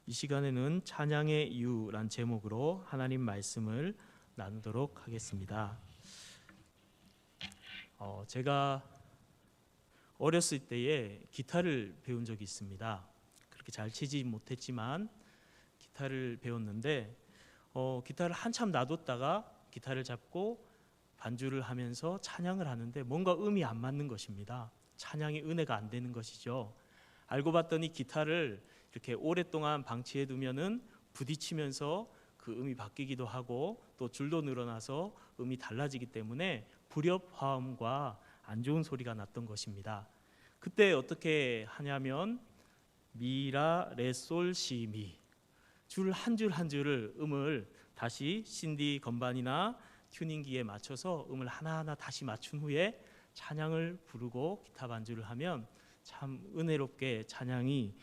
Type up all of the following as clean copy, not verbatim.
이 시간에는 찬양의 이유란 제목으로 하나님 말씀을 나누도록 하겠습니다. 제가 어렸을 때에 기타를 배운 적이 있습니다. 그렇게 잘 치지 못했지만 기타를 배웠는데 기타를 한참 놔뒀다가 기타를 잡고 반주를 하면서 찬양을 하는데 뭔가 음이 안 맞는 것입니다. 찬양이 은혜가 안 되는 것이죠. 알고 봤더니 기타를 이렇게 오랫동안 방치해 두면은 부딪히면서 그 음이 바뀌기도 하고 또 줄도 늘어나서 음이 달라지기 때문에 불협화음과 안 좋은 소리가 났던 것입니다. 그때 어떻게 하냐면 미라 레솔 시미 줄 한 줄 한 줄을 음을 다시 신디 건반이나 튜닝기에 맞춰서 음을 하나하나 다시 맞춘 후에 찬양을 부르고 기타 반주를 하면 참 은혜롭게 찬양이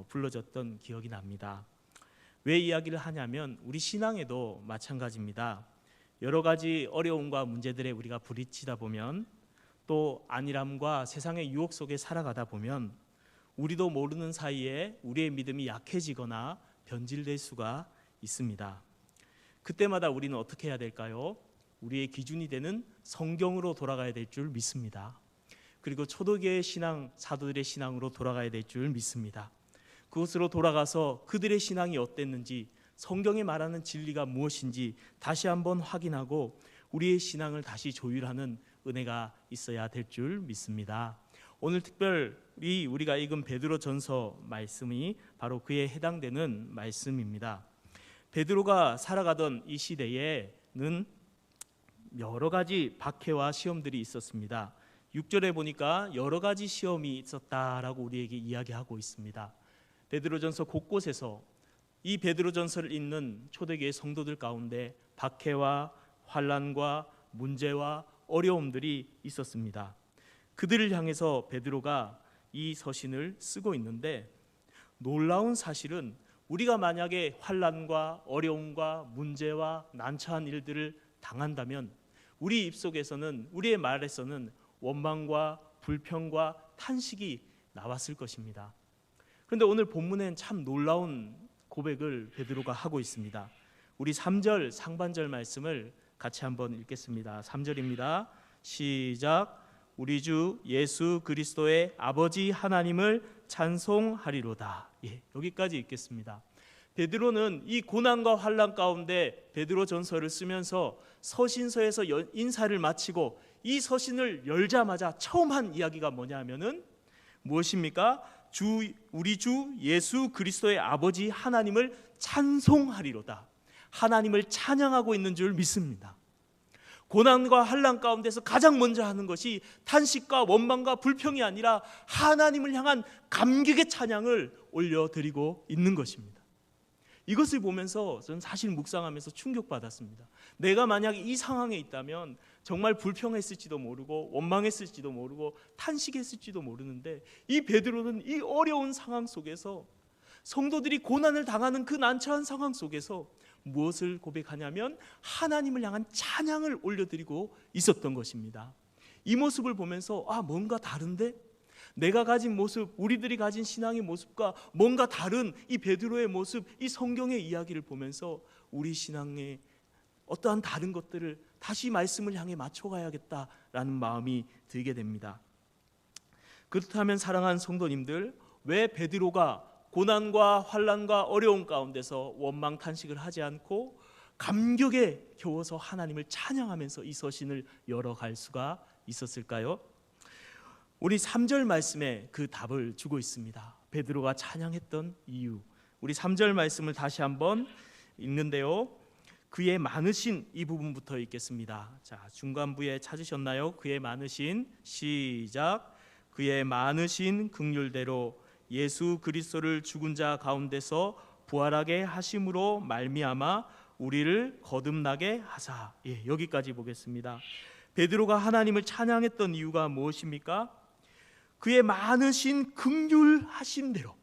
불러졌던 기억이 납니다. 왜 이야기를 하냐면 우리 신앙에도 마찬가지입니다. 여러 가지 어려움과 문제들에 우리가 부딪히다 보면 또 안일함과 세상의 유혹 속에 살아가다 보면 우리도 모르는 사이에 우리의 믿음이 약해지거나 변질될 수가 있습니다. 그때마다 우리는 어떻게 해야 될까요? 우리의 기준이 되는 성경으로 돌아가야 될 줄 믿습니다. 그리고 초대교회 신앙, 사도들의 신앙으로 돌아가야 될 줄 믿습니다. 그곳으로 돌아가서 그들의 신앙이 어땠는지, 성경이 말하는 진리가 무엇인지 다시 한번 확인하고 우리의 신앙을 다시 조율하는 은혜가 있어야 될 줄 믿습니다. 오늘 특별히 우리가 읽은 베드로전서 말씀이 바로 그에 해당되는 말씀입니다. 베드로가 살아가던 이 시대에는 여러 가지 박해와 시험들이 있었습니다. 6절에 보니까 여러 가지 시험이 있었다라고 우리에게 이야기하고 있습니다. 베드로전서 곳곳에서 이 베드로전서를 읽는 초대교회 성도들 가운데 박해와 환난과 문제와 어려움들이 있었습니다. 그들을 향해서 베드로가 이 서신을 쓰고 있는데 놀라운 사실은 우리가 만약에 환난과 어려움과 문제와 난처한 일들을 당한다면 우리 입속에서는, 우리의 말에서는 원망과 불평과 탄식이 나왔을 것입니다. 그런데 오늘 본문엔 참 놀라운 고백을 베드로가 하고 있습니다. 우리 3절 상반절 말씀을 같이 한번 읽겠습니다. 3절입니다. 시작. 우리 주 예수 그리스도의 아버지 하나님을 찬송하리로다. 여기까지 읽겠습니다. 베드로는 이 고난과 환난 가운데 베드로전서를 쓰면서 서신서에서 인사를 마치고 이 서신을 열자마자 처음 한 이야기가 뭐냐면은 무엇입니까? 우리 주 예수 그리스도의 아버지 하나님을 찬송하리로다. 하나님을 찬양하고 있는 줄 믿습니다. 고난과 환난 가운데서 가장 먼저 하는 것이 탄식과 원망과 불평이 아니라 하나님을 향한 감격의 찬양을 올려드리고 있는 것입니다. 이것을 보면서 저는 사실 묵상하면서 충격받았습니다. 내가 만약에 이 상황에 있다면 정말 불평했을지도 모르고 원망했을지도 모르고 탄식했을지도 모르는데 이 베드로는 이 어려운 상황 속에서 성도들이 고난을 당하는 그 난처한 상황 속에서 무엇을 고백하냐면 하나님을 향한 찬양을 올려드리고 있었던 것입니다. 이 모습을 보면서 뭔가 다른데? 내가 가진 모습, 우리들이 가진 신앙의 모습과 뭔가 다른 이 베드로의 모습, 이 성경의 이야기를 보면서 우리 신앙의 어떠한 다른 것들을 다시 말씀을 향해 맞춰가야겠다라는 마음이 들게 됩니다. 그렇다면 사랑하는 성도님들, 왜 베드로가 고난과 환난과 어려움 가운데서 원망 탄식을 하지 않고 감격에 겨워서 하나님을 찬양하면서 이 서신을 열어갈 수가 있었을까요? 우리 3절 말씀에 그 답을 주고 있습니다. 베드로가 찬양했던 이유. 우리 3절 말씀을 다시 한번 읽는데요. 그의 많으신 이 부분부터 읽겠습니다. 자, 중간부에 찾으셨나요? 그의 많으신, 시작. 그의 많으신 긍휼대로 예수 그리스도를 죽은 자 가운데서 부활하게 하심으로 말미암아 우리를 거듭나게 하사. 여기까지 보겠습니다. 베드로가 하나님을 찬양했던 이유가 무엇입니까? 그의 많으신 긍휼하심대로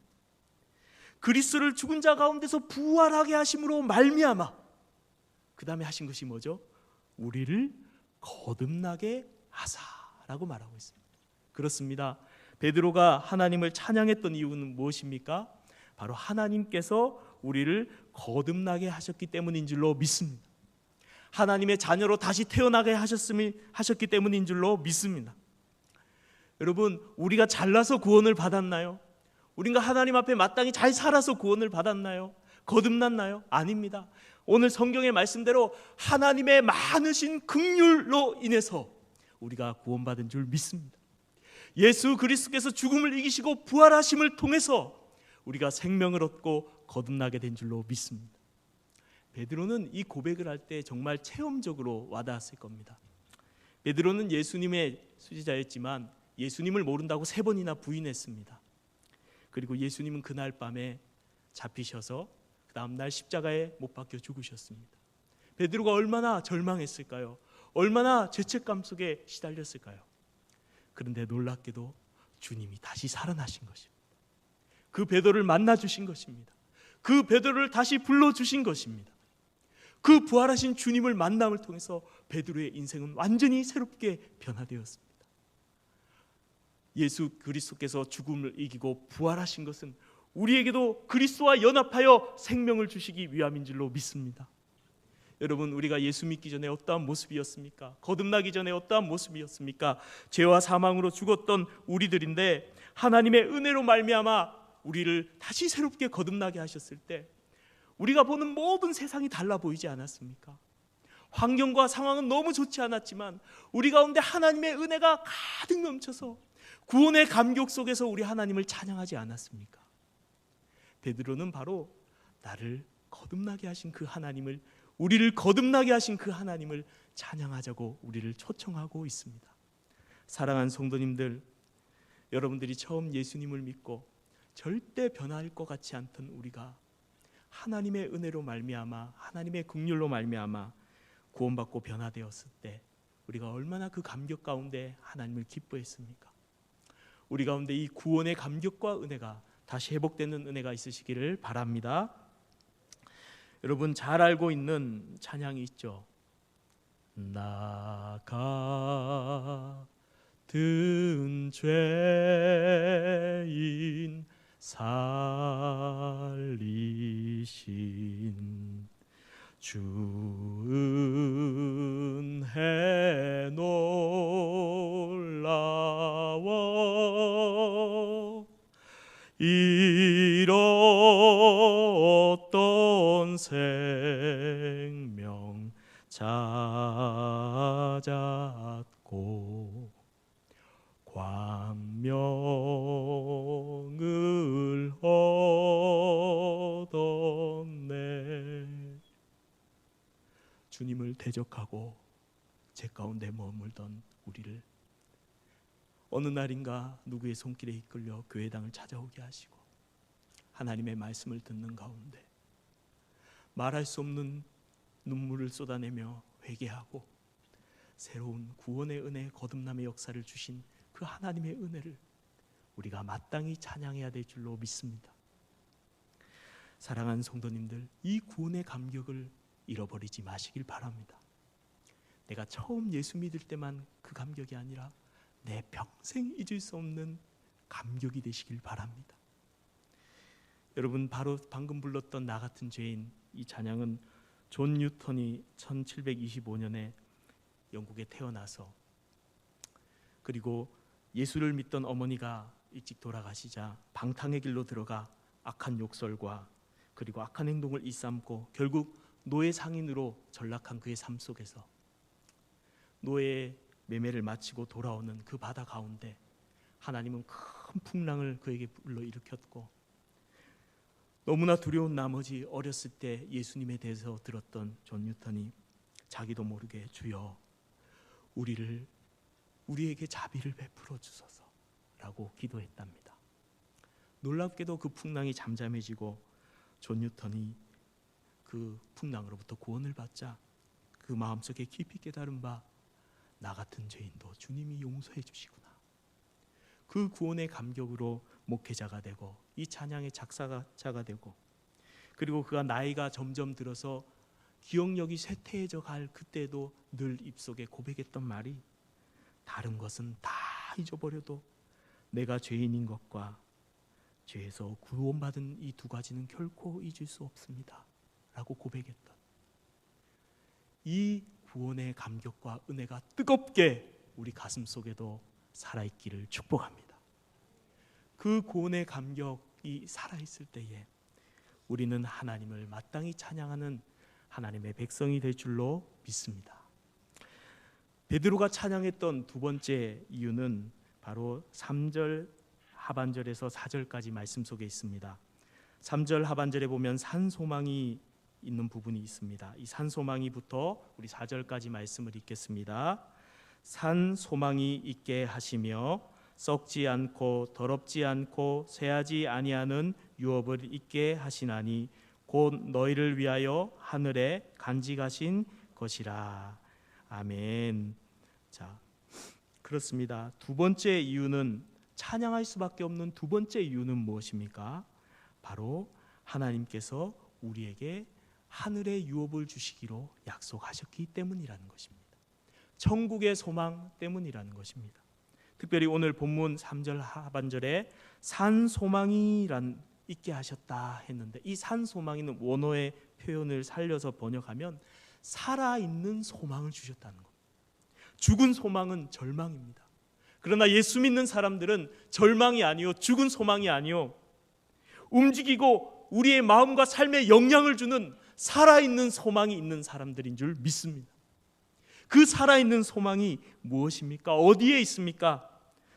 그리스도를 죽은 자 가운데서 부활하게 하심으로 말미암아, 그 다음에 하신 것이 뭐죠? 우리를 거듭나게 하사라고 말하고 있습니다. 그렇습니다. 베드로가 하나님을 찬양했던 이유는 무엇입니까? 바로 하나님께서 우리를 거듭나게 하셨기 때문인 줄로 믿습니다. 하나님의 자녀로 다시 태어나게 하셨기 때문인 줄로 믿습니다. 여러분, 우리가 잘나서 구원을 받았나요? 우리가 하나님 앞에 마땅히 잘 살아서 구원을 받았나요? 거듭났나요? 아닙니다. 오늘 성경의 말씀대로 하나님의 많으신 긍휼로 인해서 우리가 구원받은 줄 믿습니다. 예수 그리스도께서 죽음을 이기시고 부활하심을 통해서 우리가 생명을 얻고 거듭나게 된 줄로 믿습니다. 베드로는 이 고백을 할 때 정말 체험적으로 와닿았을 겁니다. 베드로는 예수님의 수지자였지만 예수님을 모른다고 3번이나 부인했습니다. 그리고 예수님은 그날 밤에 잡히셔서 그 다음날 십자가에 못 박혀 죽으셨습니다. 베드로가 얼마나 절망했을까요? 얼마나 죄책감 속에 시달렸을까요? 그런데 놀랍게도 주님이 다시 살아나신 것입니다. 그 베드로를 만나 주신 것입니다. 그 베드로를 다시 불러주신 것입니다. 그 부활하신 주님을 만남을 통해서 베드로의 인생은 완전히 새롭게 변화되었습니다. 예수 그리스도께서 죽음을 이기고 부활하신 것은 우리에게도 그리스도와 연합하여 생명을 주시기 위함인 줄로 믿습니다. 여러분, 우리가 예수 믿기 전에 어떠한 모습이었습니까? 거듭나기 전에 어떠한 모습이었습니까? 죄와 사망으로 죽었던 우리들인데 하나님의 은혜로 말미암아 우리를 다시 새롭게 거듭나게 하셨을 때 우리가 보는 모든 세상이 달라 보이지 않았습니까? 환경과 상황은 너무 좋지 않았지만 우리 가운데 하나님의 은혜가 가득 넘쳐서 구원의 감격 속에서 우리 하나님을 찬양하지 않았습니까? 베드로는 바로 나를 거듭나게 하신 그 하나님을, 우리를 거듭나게 하신 그 하나님을 찬양하자고 우리를 초청하고 있습니다. 사랑하는 성도님들, 여러분들이 처음 예수님을 믿고 절대 변할 것 같지 않던 우리가 하나님의 은혜로 말미암아, 하나님의 긍휼로 말미암아 구원받고 변화되었을 때 우리가 얼마나 그 감격 가운데 하나님을 기뻐했습니까? 우리 가운데 이 구원의 감격과 은혜가 다시 회복되는 은혜가 있으시기를 바랍니다. 여러분 잘 알고 있는 찬양이 있죠. 나 같은 죄인 살리신 주 은혜 놀라워 잃었던 생명 찾았고 광명을 얻었네. 주님을 대적하고 제 가운데 머물던 우리를 어느 날인가 누구의 손길에 이끌려 교회당을 찾아오게 하시고 하나님의 말씀을 듣는 가운데 말할 수 없는 눈물을 쏟아내며 회개하고 새로운 구원의 은혜, 거듭남의 역사를 주신 그 하나님의 은혜를 우리가 마땅히 찬양해야 될 줄로 믿습니다. 사랑하는 성도님들, 이 구원의 감격을 잃어버리지 마시길 바랍니다. 내가 처음 예수 믿을 때만 그 감격이 아니라 내 평생 잊을 수 없는 감격이 되시길 바랍니다. 여러분, 바로 방금 불렀던 나 같은 죄인, 이 찬양은 존 뉴턴이 1725년에 영국에 태어나서 그리고 예수를 믿던 어머니가 일찍 돌아가시자 방탕의 길로 들어가 악한 욕설과 그리고 악한 행동을 일삼고 결국 노예 상인으로 전락한 그의 삶 속에서 노예의 매매를 마치고 돌아오는 그 바다 가운데 하나님은 큰 풍랑을 그에게 불러일으켰고 너무나 두려운 나머지 어렸을 때 예수님에 대해서 들었던 존 뉴턴이 자기도 모르게 주여 우리에게 자비를 베풀어 주소서라고 기도했답니다. 놀랍게도 그 풍랑이 잠잠해지고 존 뉴턴이 그 풍랑으로부터 구원을 받자 그 마음속에 깊이 깨달은 바 나 같은 죄인도 주님이 용서해 주시구나. 그 구원의 감격으로 목회자가 되고 이 찬양의 작사자가 되고 그리고 그가 나이가 점점 들어서 기억력이 쇠퇴해져 갈 그때도 늘 입속에 고백했던 말이 다른 것은 다 잊어버려도 내가 죄인인 것과 죄에서 구원받은 이 두 가지는 결코 잊을 수 없습니다 라고 고백했던 이 구원의 감격과 은혜가 뜨겁게 우리 가슴 속에도 살아있기를 축복합니다. 그 구원의 감격이 살아있을 때에 우리는 하나님을 마땅히 찬양하는 하나님의 백성이 될 줄로 믿습니다. 베드로가 찬양했던 두 번째 이유는 바로 3절 하반절에서 4절까지 말씀 속에 있습니다. 3절 하반절에 보면 산소망이 있는 부분이 있습니다. 이 산소망이부터 우리 4절까지 말씀을 읽겠습니다. 산소망이 있게 하시며 썩지 않고 더럽지 않고 쇠하지 아니하는 유업을 있게 하시나니 곧 너희를 위하여 하늘에 간직하신 것이라. 아멘. 자, 그렇습니다. 두 번째 이유는, 찬양할 수밖에 없는 두 번째 이유는 무엇입니까? 바로 하나님께서 우리에게 하늘의 유업을 주시기로 약속하셨기 때문이라는 것입니다. 천국의 소망 때문이라는 것입니다. 특별히 오늘 본문 3절 하반절에 산소망이란 있게 하셨다 했는데, 이 산소망이는 원어의 표현을 살려서 번역하면 살아있는 소망을 주셨다는 겁니다. 죽은 소망은 절망입니다. 그러나 예수 믿는 사람들은 절망이 아니요, 죽은 소망이 아니요, 움직이고 우리의 마음과 삶에 영향을 주는 살아있는 소망이 있는 사람들인 줄 믿습니다. 그 살아있는 소망이 무엇입니까? 어디에 있습니까?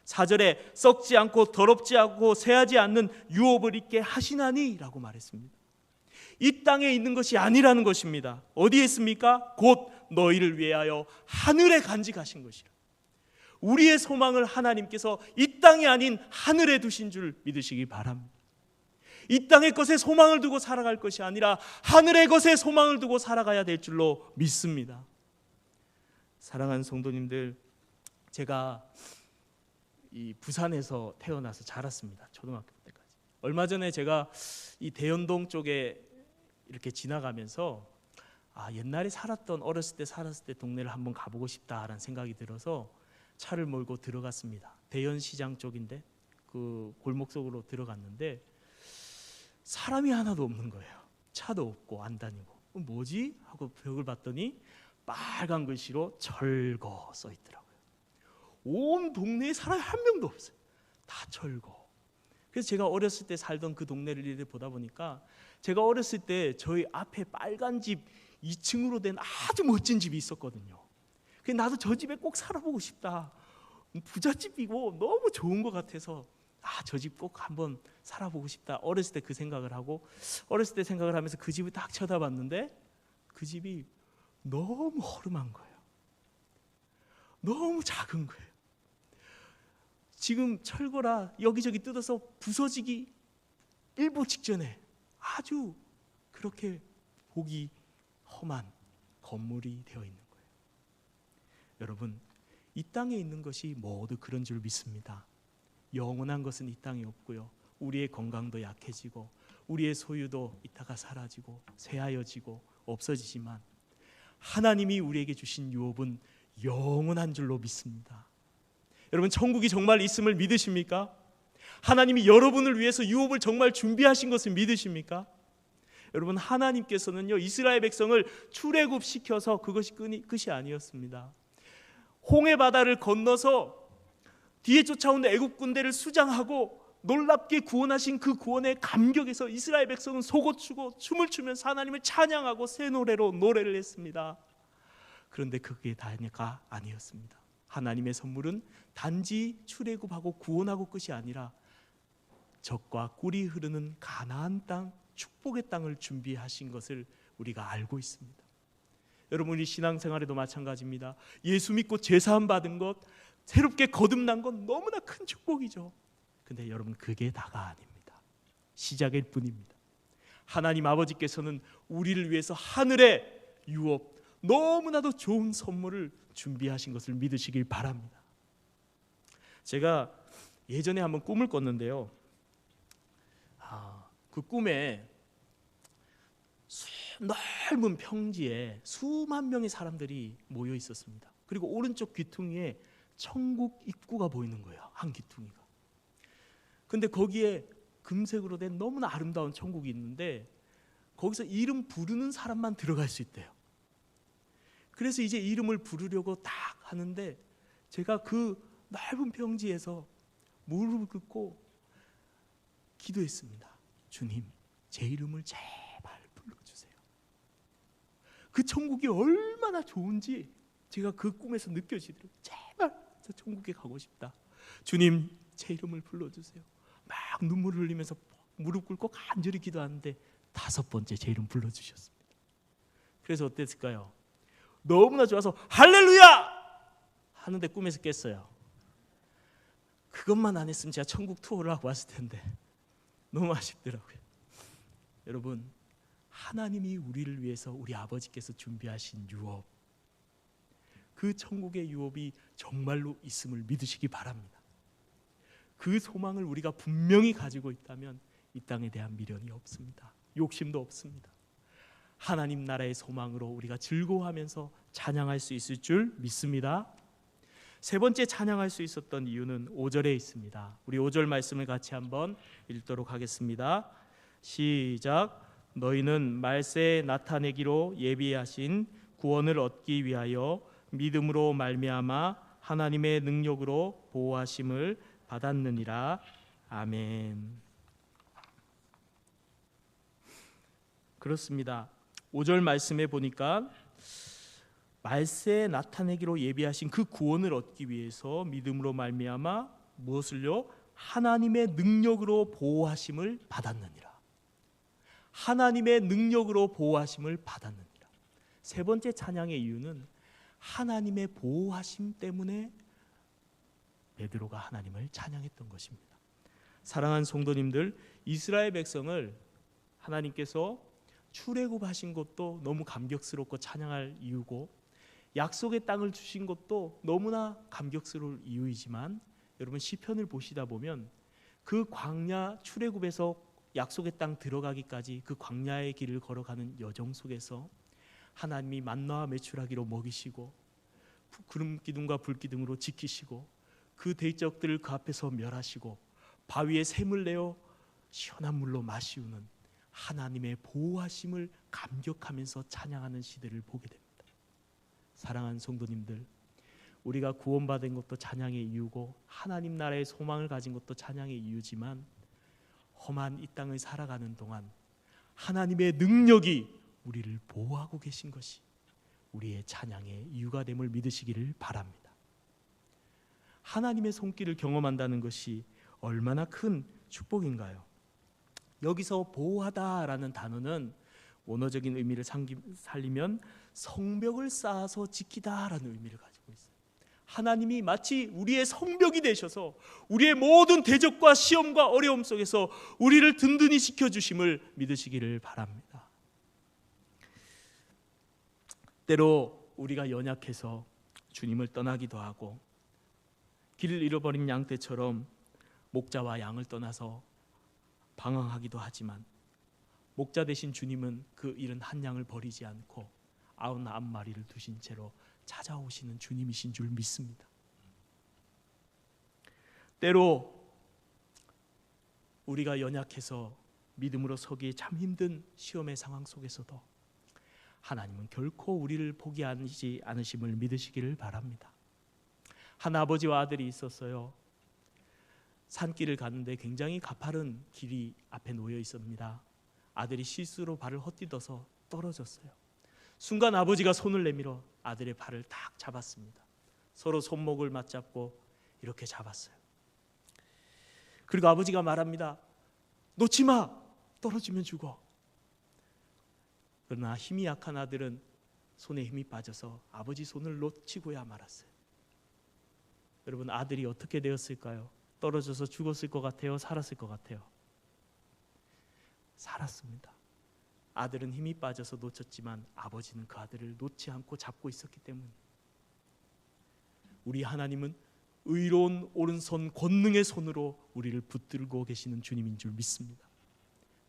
4절에 썩지 않고 더럽지 않고 쇠하지 않는 유업을 있게 하시나니 라고 말했습니다. 이 땅에 있는 것이 아니라는 것입니다. 어디에 있습니까? 곧 너희를 위하여 하늘에 간직하신 것이라. 우리의 소망을 하나님께서 이 땅이 아닌 하늘에 두신 줄 믿으시기 바랍니다. 이 땅의 것에 소망을 두고 살아갈 것이 아니라 하늘의 것에 소망을 두고 살아가야 될 줄로 믿습니다. 사랑하는 성도님들, 제가 이 부산에서 태어나서 자랐습니다. 초등학교 때까지. 얼마 전에 제가 이 대연동 쪽에 이렇게 지나가면서 옛날에 어렸을 때 살았을 때 동네를 한번 가보고 싶다라는 생각이 들어서 차를 몰고 들어갔습니다. 대연시장 쪽인데 그 골목 속으로 들어갔는데 사람이 하나도 없는 거예요. 차도 없고 안 다니고. 뭐지? 하고 벽을 봤더니 빨간 글씨로 철거 써 있더라고요. 온 동네에 사람이 한 명도 없어요. 다 철거. 그래서 제가 어렸을 때 살던 그 동네를 이렇게 보다 보니까, 제가 어렸을 때 저희 앞에 빨간 집 2층으로 된 아주 멋진 집이 있었거든요. 그래서 나도 저 집에 꼭 살아보고 싶다. 부잣집이고 너무 좋은 것 같아서 저 집 꼭 한번 살아보고 싶다. 어렸을 때 그 생각을 하고, 어렸을 때 생각을 하면서 그 집을 딱 쳐다봤는데 그 집이 너무 허름한 거예요. 너무 작은 거예요. 지금 철거라 여기저기 뜯어서 부서지기 일보 직전에 아주 그렇게 보기 험한 건물이 되어 있는 거예요. 여러분, 이 땅에 있는 것이 모두 그런 줄 믿습니다. 영원한 것은 이 땅에 없고요, 우리의 건강도 약해지고 우리의 소유도 이따가 사라지고 쇠하여지고 없어지지만 하나님이 우리에게 주신 유업은 영원한 줄로 믿습니다. 여러분, 천국이 정말 있음을 믿으십니까? 하나님이 여러분을 위해서 유업을 정말 준비하신 것을 믿으십니까? 여러분, 하나님께서는요, 이스라엘 백성을 출애굽시켜서 그것이 끝이 아니었습니다. 홍해 바다를 건너서 뒤에 쫓아오는 애국 군대를 수장하고 놀랍게 구원하신 그 구원의 감격에서 이스라엘 백성은 솟구치고 춤을 추면서 하나님을 찬양하고 새 노래로 노래를 했습니다. 그런데 그게 다가 아니었습니다. 하나님의 선물은 단지 출애굽하고 구원하고 끝이 아니라 젖과 꿀이 흐르는 가나안 땅, 축복의 땅을 준비하신 것을 우리가 알고 있습니다. 여러분, 우리 신앙생활에도 마찬가지입니다. 예수 믿고 제사함 받은 것, 새롭게 거듭난 건 너무나 큰 축복이죠. 근데 여러분, 그게 다가 아닙니다. 시작일 뿐입니다. 하나님 아버지께서는 우리를 위해서 하늘의 유업, 너무나도 좋은 선물을 준비하신 것을 믿으시길 바랍니다. 제가 예전에 한번 꿈을 꿨는데요, 그 꿈에 넓은 평지에 수만 명의 사람들이 모여 있었습니다. 그리고 오른쪽 귀퉁이에 천국 입구가 보이는 거예요. 한 귀퉁이가. 근데 거기에 금색으로 된 너무나 아름다운 천국이 있는데 거기서 이름 부르는 사람만 들어갈 수 있대요. 그래서 이제 이름을 부르려고 딱 하는데 제가 그 넓은 평지에서 무릎을 꿇고 기도했습니다. 주님, 제 이름을 제발 불러주세요. 그 천국이 얼마나 좋은지 제가 그 꿈에서 느껴지더라고요. 제발 저 천국에 가고 싶다. 주님, 제 이름을 불러주세요. 막 눈물을 흘리면서 무릎 꿇고 간절히 기도하는데 5번째 제 이름 불러주셨습니다. 그래서 어땠을까요? 너무나 좋아서 할렐루야! 하는데 꿈에서 깼어요. 그것만 안 했으면 제가 천국 투어를 하고 왔을 텐데 너무 아쉽더라고요. 여러분, 하나님이 우리를 위해서 우리 아버지께서 준비하신 유업, 그 천국의 유업이 정말로 있음을 믿으시기 바랍니다. 그 소망을 우리가 분명히 가지고 있다면 이 땅에 대한 미련이 없습니다. 욕심도 없습니다. 하나님 나라의 소망으로 우리가 즐거워하면서 찬양할 수 있을 줄 믿습니다. 세 번째 찬양할 수 있었던 이유는 5절에 있습니다. 우리 5절 말씀을 같이 한번 읽도록 하겠습니다. 시작. 너희는 말세에 나타내기로 예비하신 구원을 얻기 위하여 믿음으로 말미암아 하나님의 능력으로 보호하심을 받았느니라. 아멘. 그렇습니다. 5절 말씀에 보니까 말세에 나타내기로 예비하신 그 구원을 얻기 위해서 믿음으로 말미암아 무엇을요? 하나님의 능력으로 보호하심을 받았느니라. 하나님의 능력으로 보호하심을 받았느니라. 세 번째 찬양의 이유는 하나님의 보호하심 때문에 베드로가 하나님을 찬양했던 것입니다. 사랑하는 성도님들, 이스라엘 백성을 하나님께서 출애굽하신 것도 너무 감격스럽고 찬양할 이유고, 약속의 땅을 주신 것도 너무나 감격스러울 이유이지만, 여러분 시편을 보시다 보면 그 광야 출애굽에서 약속의 땅 들어가기까지 그 광야의 길을 걸어가는 여정 속에서 하나님이 만나와 메추라기로 먹이시고 구름 기둥과 불 기둥으로 지키시고 그 대적들을 그 앞에서 멸하시고 바위에 샘을 내어 시원한 물로 마시우는 하나님의 보호하심을 감격하면서 찬양하는 시대를 보게 됩니다. 사랑하는 성도님들, 우리가 구원받은 것도 찬양의 이유고 하나님 나라의 소망을 가진 것도 찬양의 이유지만, 험한 이 땅을 살아가는 동안 하나님의 능력이 우리를 보호하고 계신 것이 우리의 찬양의 이유가 됨을 믿으시기를 바랍니다. 하나님의 손길을 경험한다는 것이 얼마나 큰 축복인가요? 여기서 보호하다라는 단어는 원어적인 의미를 살리면 성벽을 쌓아서 지키다라는 의미를 가지고 있어요. 하나님이 마치 우리의 성벽이 되셔서 우리의 모든 대적과 시험과 어려움 속에서 우리를 든든히 지켜주심을 믿으시기를 바랍니다. 때로 우리가 연약해서 주님을 떠나기도 하고, 길을 잃어버린 양떼처럼 목자와 양을 떠나서 방황하기도 하지만, 목자 되신 주님은 그 잃은 한 양을 버리지 않고 99마리를 두신 채로 찾아오시는 주님이신 줄 믿습니다. 때로 우리가 연약해서 믿음으로 서기 참 힘든 시험의 상황 속에서도 하나님은 결코 우리를 포기하지 않으심을 믿으시기를 바랍니다. 한 아버지와 아들이 있었어요. 산길을 가는데 굉장히 가파른 길이 앞에 놓여 있습니다. 아들이 실수로 발을 헛디뎌서 떨어졌어요. 순간 아버지가 손을 내밀어 아들의 발을 딱 잡았습니다. 서로 손목을 맞잡고 이렇게 잡았어요. 그리고 아버지가 말합니다. 놓지 마! 떨어지면 죽어. 그러나 힘이 약한 아들은 손에 힘이 빠져서 아버지 손을 놓치고야 말았어요. 여러분, 아들이 어떻게 되었을까요? 떨어져서 죽었을 것 같아요? 살았을 것 같아요? 살았습니다. 아들은 힘이 빠져서 놓쳤지만 아버지는 그 아들을 놓지 않고 잡고 있었기 때문에, 우리 하나님은 의로운 오른손 권능의 손으로 우리를 붙들고 계시는 주님인 줄 믿습니다.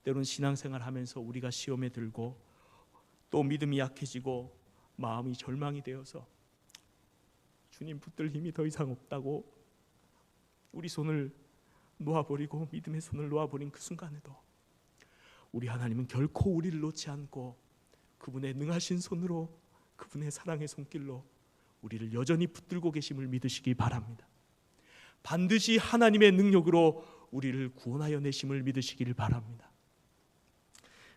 때로는 신앙생활 하면서 우리가 시험에 들고 또 믿음이 약해지고 마음이 절망이 되어서 주님 붙들 힘이 더 이상 없다고 우리 손을 놓아버리고 믿음의 손을 놓아버린 그 순간에도 우리 하나님은 결코 우리를 놓지 않고 그분의 능하신 손으로, 그분의 사랑의 손길로 우리를 여전히 붙들고 계심을 믿으시기 바랍니다. 반드시 하나님의 능력으로 우리를 구원하여 내심을 믿으시기를 바랍니다.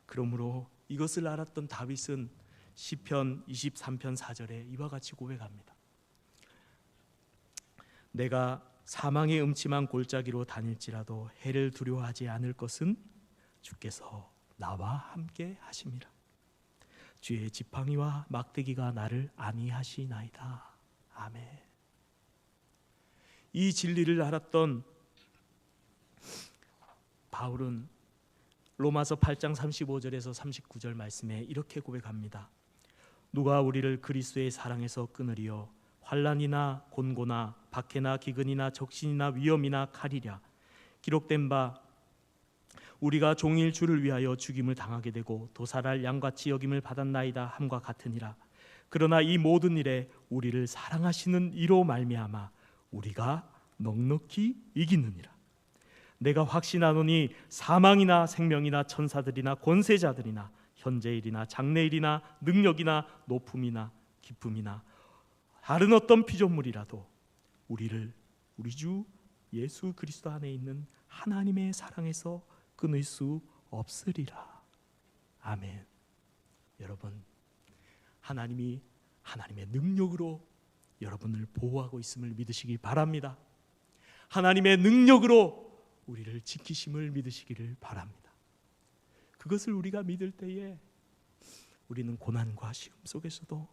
그러므로 이것을 알았던 다윗은 시편 23편 4절에 이와 같이 고백합니다. 내가 사망의 음침한 골짜기로 다닐지라도 해를 두려워하지 않을 것은 주께서 나와 함께 하심이라. 주의 지팡이와 막대기가 나를 안위하시나이다. 아멘. 이 진리를 알았던 바울은 로마서 8장 35절에서 39절 말씀에 이렇게 고백합니다. 누가 우리를 그리스도의 사랑에서 끊으리요? 환난이나 곤고나 박해나 기근이나 적신이나 위험이나 칼이랴. 기록된 바 우리가 종일 주를 위하여 죽임을 당하게 되고 도살할 양같이 여김을 받았나이다 함과 같으니라. 그러나 이 모든 일에 우리를 사랑하시는 이로 말미암아 우리가 넉넉히 이기느니라. 내가 확신하노니 사망이나 생명이나 천사들이나 권세자들이나 현재일이나 장래일이나 능력이나 높음이나 기쁨이나 다른 어떤 피조물이라도 우리를 우리 주 예수 그리스도 안에 있는 하나님의 사랑에서 끊을 수 없으리라. 아멘. 여러분, 하나님이 하나님의 능력으로 여러분을 보호하고 있음을 믿으시기 바랍니다. 하나님의 능력으로 우리를 지키심을 믿으시기를 바랍니다. 그것을 우리가 믿을 때에 우리는 고난과 시험 속에서도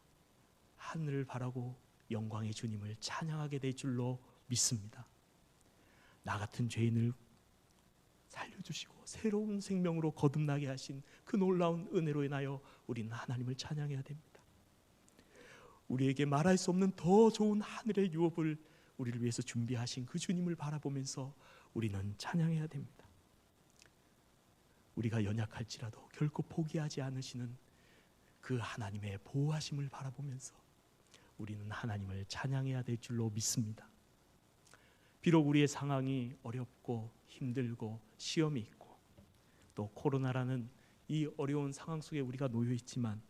하늘을 바라고 영광의 주님을 찬양하게 될 줄로 믿습니다. 나 같은 죄인을 살려주시고 새로운 생명으로 거듭나게 하신 그 놀라운 은혜로 인하여 우리는 하나님을 찬양해야 됩니다. 우리에게 말할 수 없는 더 좋은 하늘의 유업을 우리를 위해서 준비하신 그 주님을 바라보면서 우리는 찬양해야 됩니다. 우리가 연약할지라도 결코 포기하지 않으시는 그 하나님의 보호하심을 바라보면서 우리는 하나님을 찬양해야 될 줄로 믿습니다. 비록 우리의 상황이 어렵고 힘들고 시험이 있고 또 코로나라는 이 어려운 상황 속에 우리가 놓여 있지만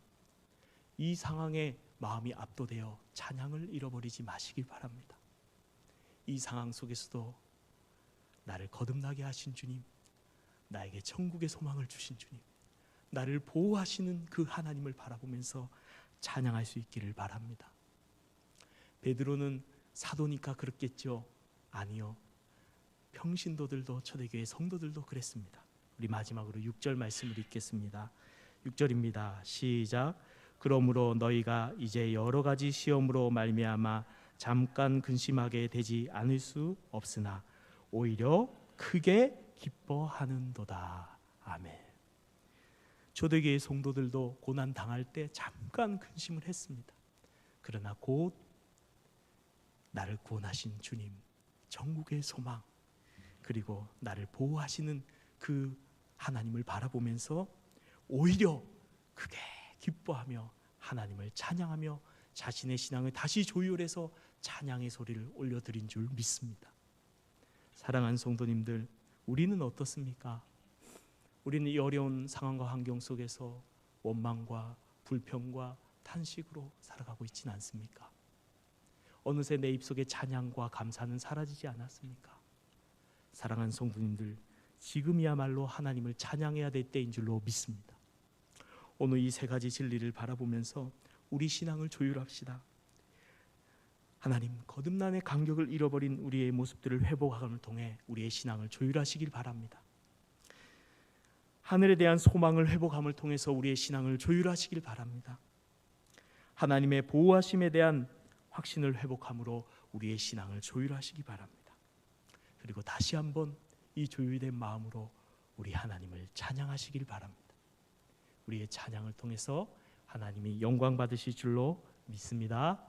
이 상황에 마음이 압도되어 찬양을 잃어버리지 마시길 바랍니다. 이 상황 속에서도 나를 거듭나게 하신 주님, 나에게 천국의 소망을 주신 주님, 나를 보호하시는 그 하나님을 바라보면서 찬양할 수 있기를 바랍니다. 베드로는 사도니까 그렇겠죠? 아니요. 평신도들도 초대교회 성도들도 그랬습니다. 우리 마지막으로 6절 말씀을 읽겠습니다. 6절입니다. 시작. 그러므로 너희가 이제 여러 가지 시험으로 말미암아 잠깐 근심하게 되지 않을 수 없으나 오히려 크게 기뻐하는도다. 아멘. 초대교회 성도들도 고난 당할 때 잠깐 근심을 했습니다. 그러나 곧 나를 구원하신 주님, 천국의 소망, 그리고 나를 보호하시는 그 하나님을 바라보면서 오히려 크게 기뻐하며 하나님을 찬양하며 자신의 신앙을 다시 조율해서 찬양의 소리를 올려드린 줄 믿습니다. 사랑하는 성도님들, 우리는 어떻습니까? 우리는 이 어려운 상황과 환경 속에서 원망과 불평과 탄식으로 살아가고 있지는 않습니까? 어느새 내 입속에 찬양과 감사는 사라지지 않았습니까? 사랑하는 성도님들, 지금이야말로 하나님을 찬양해야 될 때인 줄로 믿습니다. 오늘 이 세 가지 진리를 바라보면서 우리 신앙을 조율합시다. 하나님, 거듭남의 간격을 잃어버린 우리의 모습들을 회복함을 통해 우리의 신앙을 조율하시길 바랍니다. 하늘에 대한 소망을 회복함을 통해서 우리의 신앙을 조율하시길 바랍니다. 하나님의 보호하심에 대한 확신을 회복함으로 우리의 신앙을 조율하시기 바랍니다. 그리고 다시 한번 이 조율된 마음으로 우리 하나님을 찬양하시길 바랍니다. 우리의 찬양을 통해서 하나님이 영광 받으실 줄로 믿습니다.